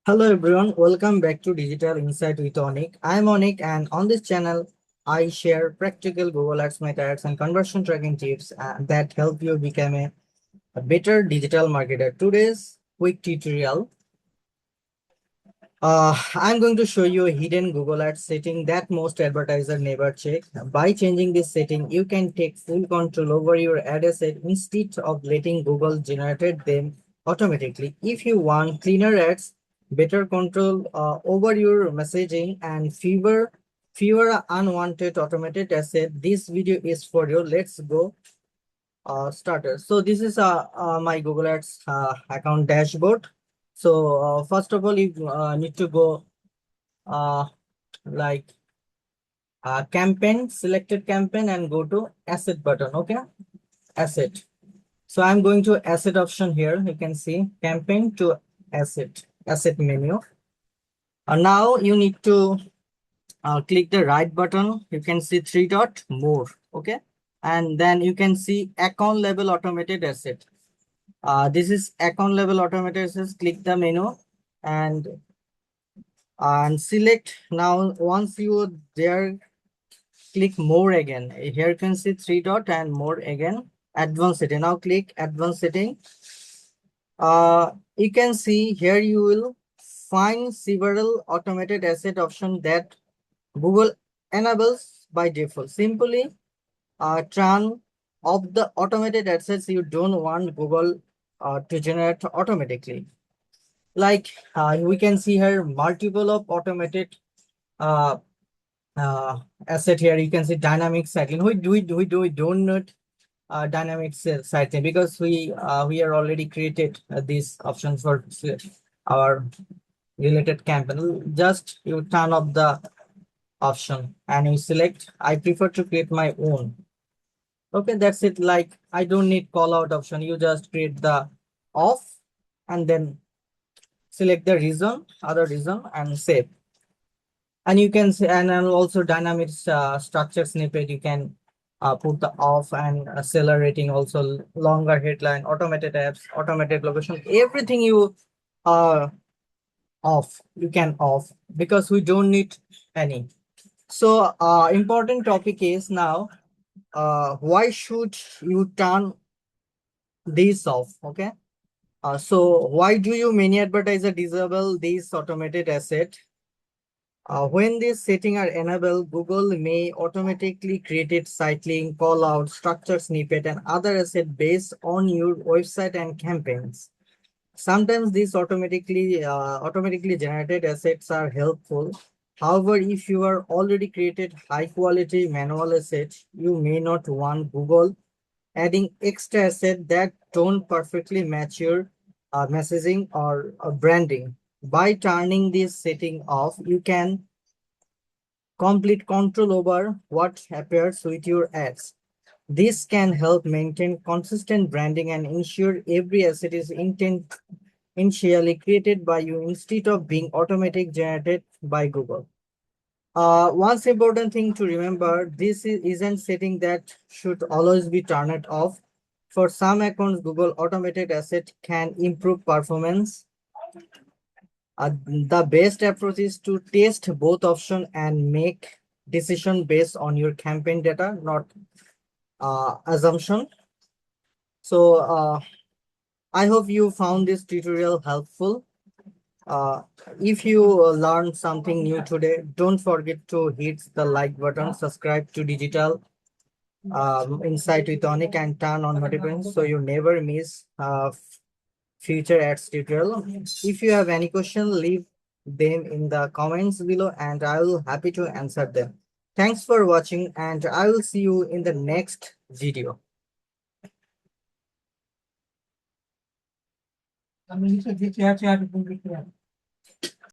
Hello everyone, welcome back to Digital Insight with Anik. I'm Anik, and on this channel I share practical Google Ads methods and conversion tracking tips that help you become a better digital marketer. Today's quick tutorial, I'm going to show you a hidden Google Ads setting that most advertisers never check. By changing this setting, you can take full control over your ad asset instead of letting Google generate them automatically. If you want cleaner ads, better control over your messaging, and fewer unwanted automated assets, this video is for you. Let's go starter. So this is my Google Ads account dashboard. So first of all, you need to go uh, like campaign, selected campaign, and go to asset button. Okay, asset. So I'm going to asset option here. You can see campaign to asset menu. Now you need to click the right button. You can see three dot more. Okay, and then you can see account level automated asset. This is account level automated assets. Click the menu and select. Now once you are there, click more again. Here you can see three dot and more again. Advanced setting. Now click advanced setting. You can see here you will find several automated asset options that Google enables by default. Simply turn off the automated assets you don't want Google to generate automatically. Like we can see here multiple of automated uh, uh, asset here. You can see dynamic cycling. We don't need dynamic cycling because we are already created these options for our related campaign. Just you turn off the option and you select. I prefer to create my own. Okay, that's it. Like I don't need call out option. You just create the off and then select the reason, other reason, and save. And you can say, and then also dynamic structure snippet, you can put the off and seller rating, also longer headline, automated apps, automated location, everything you uh off, you can off because we don't need any. So important topic is now why should you turn these off? Okay, so why do you many advertiser disable these automated asset? When these settings are enabled, Google may automatically create site link, call out, structure snippet, and other assets based on your website and campaigns. Sometimes these automatically generated assets are helpful. However, if you are already created high quality manual assets, you may not want Google adding extra assets that don't perfectly match your messaging or branding. By turning this setting off, you can complete control over what appears with your ads. This can help maintain consistent branding and ensure every asset is initially created by you instead of being automatic generated by Google. One important thing to remember, this isn't setting that should always be turned off. For some accounts, Google automated asset can improve performance. The best approach is to test both options and make decision based on your campaign data, not assumption. So I hope you found this tutorial helpful. Uh, if you learned something new today, don't forget to hit the like button, subscribe to Digital Insight with Onik, and turn on notifications so you never miss future ads tutorial. If you have any question, leave them in the comments below and I will happy to answer them. Thanks for watching and I will see you in the next video.